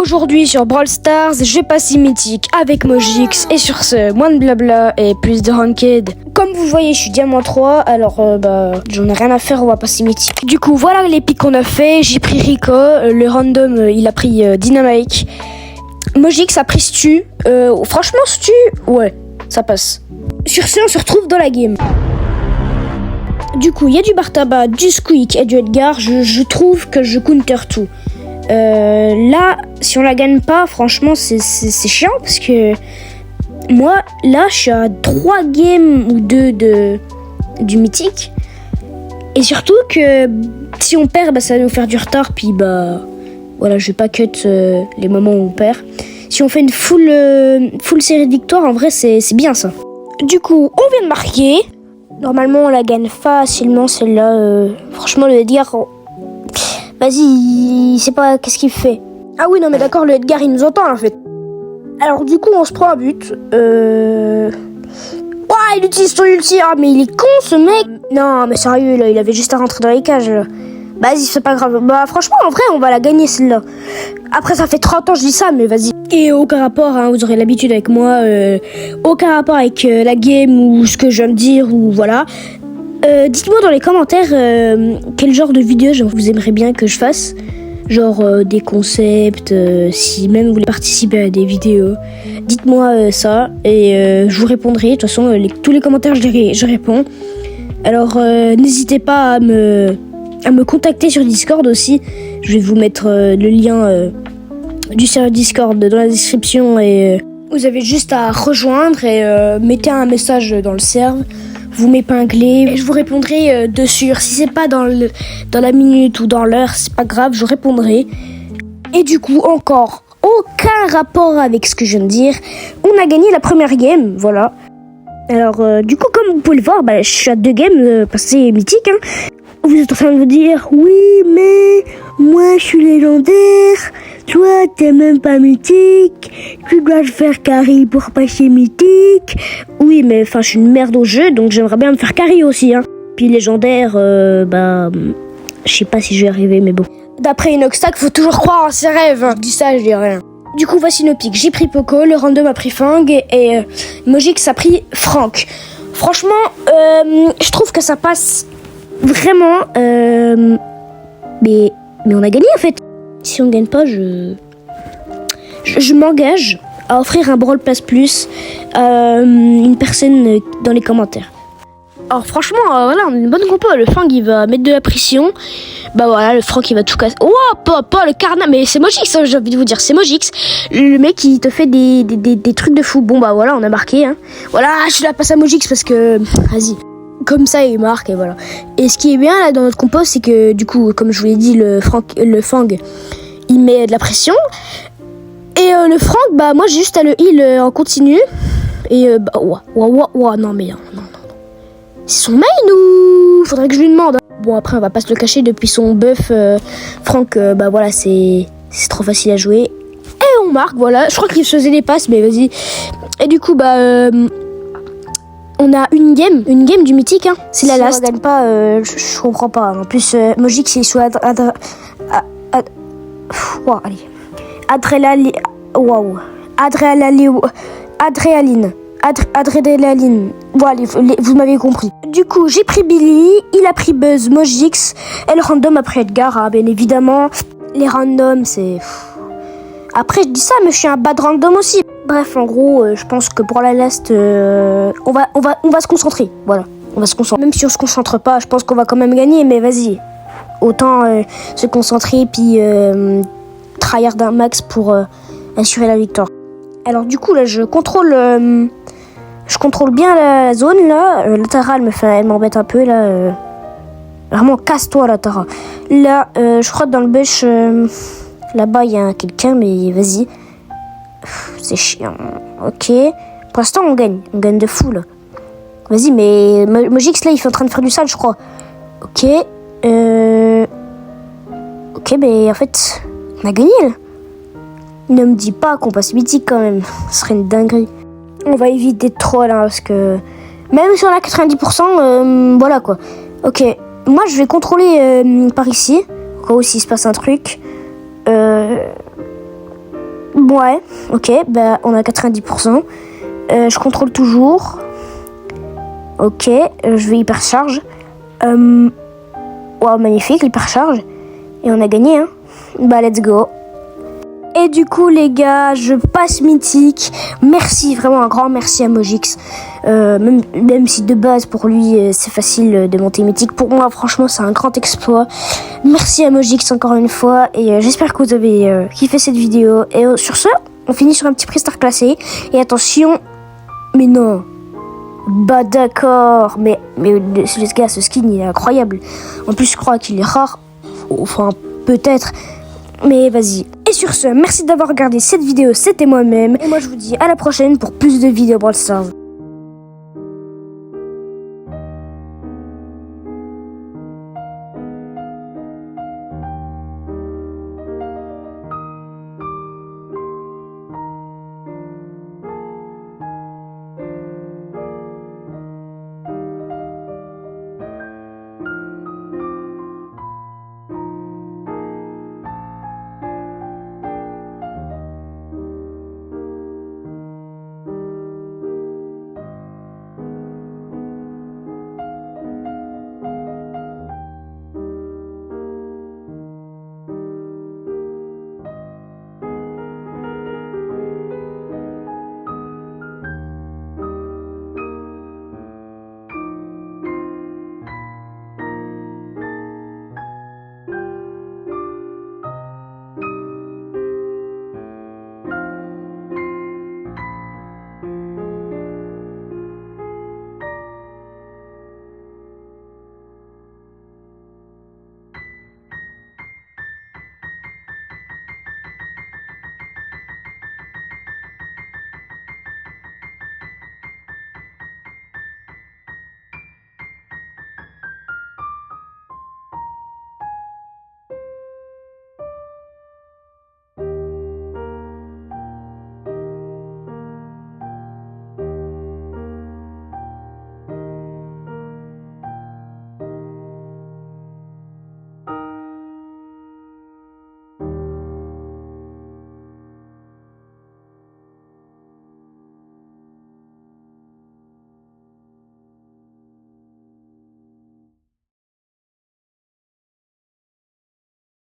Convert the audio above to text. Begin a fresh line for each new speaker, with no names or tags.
Aujourd'hui sur Brawl Stars, je passe mythique avec Mojix et sur ce, moins de blabla et plus de ranked. Comme vous voyez, je suis diamant 3, alors j'en ai rien à faire, on va passer mythique. Du coup, voilà les pics qu'on a fait. J'ai pris Rico, le random il a pris Dynamite. Mojix a pris Stu. Franchement, Stu, ouais, ça passe. Sur ce, on se retrouve dans la game. Du coup, il y a du Bartaba, du Squeak et du Edgar. Je trouve que je counter tout. Là, si on la gagne pas, franchement, c'est chiant parce que moi, là, je suis à 3 games ou 2 du mythique. Et surtout que si on perd, ça va nous faire du retard. Puis voilà, je vais pas cut les moments où on perd. Si on fait une full série de victoires, en vrai, c'est bien ça. Du coup, on vient de marquer. Normalement, on la gagne facilement, celle-là. Franchement, le Edgar... Vas-y, il sait pas qu'est-ce qu'il fait. Ah oui, non mais d'accord, le Edgar, il nous entend en fait. Alors du coup, on se prend un but. Il utilise son ulti. Ah, mais il est con, ce mec. Non, mais sérieux, là, il avait juste à rentrer dans les cages, là. Vas-y, c'est pas grave. Franchement, en vrai, on va la gagner, celle-là. Après, ça fait 30 ans que je dis ça, mais vas-y. Et aucun rapport, hein, vous aurez l'habitude avec moi. Aucun rapport avec la game ou ce que je viens de dire, ou voilà. Dites-moi dans les commentaires quel genre de vidéo vous aimeriez bien que je fasse. Genre des concepts, si même vous voulez participer à des vidéos. Dites-moi ça et je vous répondrai. De toute façon, tous les commentaires, je réponds. Alors n'hésitez pas à me contacter sur Discord aussi. Je vais vous mettre le lien du serveur Discord dans la description. Et vous avez juste à rejoindre et mettez un message dans le serveur. Vous m'épinglez et je vous répondrai dessus. Si c'est pas dans la minute ou dans l'heure, c'est pas grave, je répondrai. Et du coup, encore aucun rapport avec ce que je viens de dire. On a gagné la première game, voilà. Alors, du coup, comme vous pouvez le voir, je suis à 2 games passées mythiques. Hein. Vous êtes en train de me dire, oui, mais moi je suis légendaire. Toi, t'es même pas mythique. Tu dois faire carry pour passer mythique. Oui, mais enfin, je suis une merde au jeu, donc j'aimerais bien me faire carry aussi. Hein. Puis légendaire, je sais pas si je vais arriver, mais bon. D'après Inoxtag, faut toujours croire en ses rêves. Je dis ça, je dis rien. Du coup, voici nos pics. J'ai pris Poco, le random a pris Fang et Mojix a pris Franck. Franchement, je trouve que ça passe vraiment. Mais on a gagné en fait. Si on gagne pas, je m'engage à offrir un Brawl Pass Plus à une personne dans les commentaires. Alors franchement, voilà, on a une bonne compo. Le Fang, il va mettre de la pression. Voilà, le Franck, il va tout casser. Oh, pas le Carnage. Mais c'est Mojix, hein, j'ai envie de vous dire. C'est Mojix. Le mec, il te fait des trucs de fou. Bon, voilà, on a marqué. Hein. Voilà, je la passe à Mojix parce que... Vas-y. Comme ça, il marque et voilà. Et ce qui est bien là dans notre compo, c'est que du coup, comme je vous l'ai dit, le Fang, il met de la pression. Et le Franck, moi j'ai juste à le heal en continu. Et non mais non. C'est son main ou faudrait que je lui demande. Hein. Bon après on va pas se le cacher, depuis son buff, Franck, voilà, c'est trop facile à jouer. Et on marque, voilà. Je crois qu'il faisait des passes, mais vas-y. Et du coup on a une game du mythique, hein. C'est la last. Si on gagne pas, je comprends pas. En plus, Mojix, il est sous Adrénaline. Voilà, vous m'avez compris. Du coup, j'ai pris Billy, il a pris Buzz, Mojix, et le random a pris Edgar. Hein, bien évidemment, les randoms, c'est... Après, je dis ça, mais je suis un bad random aussi. Bref, en gros, je pense que pour la last, on va se concentrer. Voilà, on va se concentrer. Même si on se concentre pas, je pense qu'on va quand même gagner, mais vas-y. Autant se concentrer, puis tryhard un max pour assurer la victoire. Alors du coup, là, je contrôle bien la zone, là. La Tara, elle m'embête un peu, là. Vraiment, casse-toi, la Tara. Là, je crois que dans le bush... Là-bas, il y a quelqu'un, mais vas-y. C'est chiant. Ok. Pour l'instant, on gagne. On gagne de fou, là. Vas-y, mais Mojix, là, il est en train de faire du sale, je crois. Ok. Ok, mais en fait, on a gagné, là. Ne me dis pas qu'on passe mythique, quand même. Ce serait une dinguerie. On va éviter de troll, hein, parce que... Même si on a 90%, voilà, quoi. Ok. Moi, je vais contrôler par ici. Au cas où s'il se passe un truc. Ouais, ok, bah on a 90%. Je contrôle toujours. Ok, je vais hypercharge. Wow, magnifique, l'hypercharge. Et on a gagné, hein. Bah, let's go. Et du coup, les gars, je passe mythique. Merci, vraiment un grand merci à Mojix. Même si de base, pour lui, c'est facile de monter mythique. Pour moi, franchement, c'est un grand exploit. Merci à Mojix encore une fois. Et j'espère que vous avez kiffé cette vidéo. Et sur ce, on finit sur un petit prix star classé. Et attention, mais non. Bah d'accord, mais ce gars, ce skin, il est incroyable. En plus, je crois qu'il est rare. Enfin, peut-être. Mais vas-y. Et sur ce, merci d'avoir regardé cette vidéo, c'était moi-même. Et moi, je vous dis à la prochaine pour plus de vidéos Brawl Stars.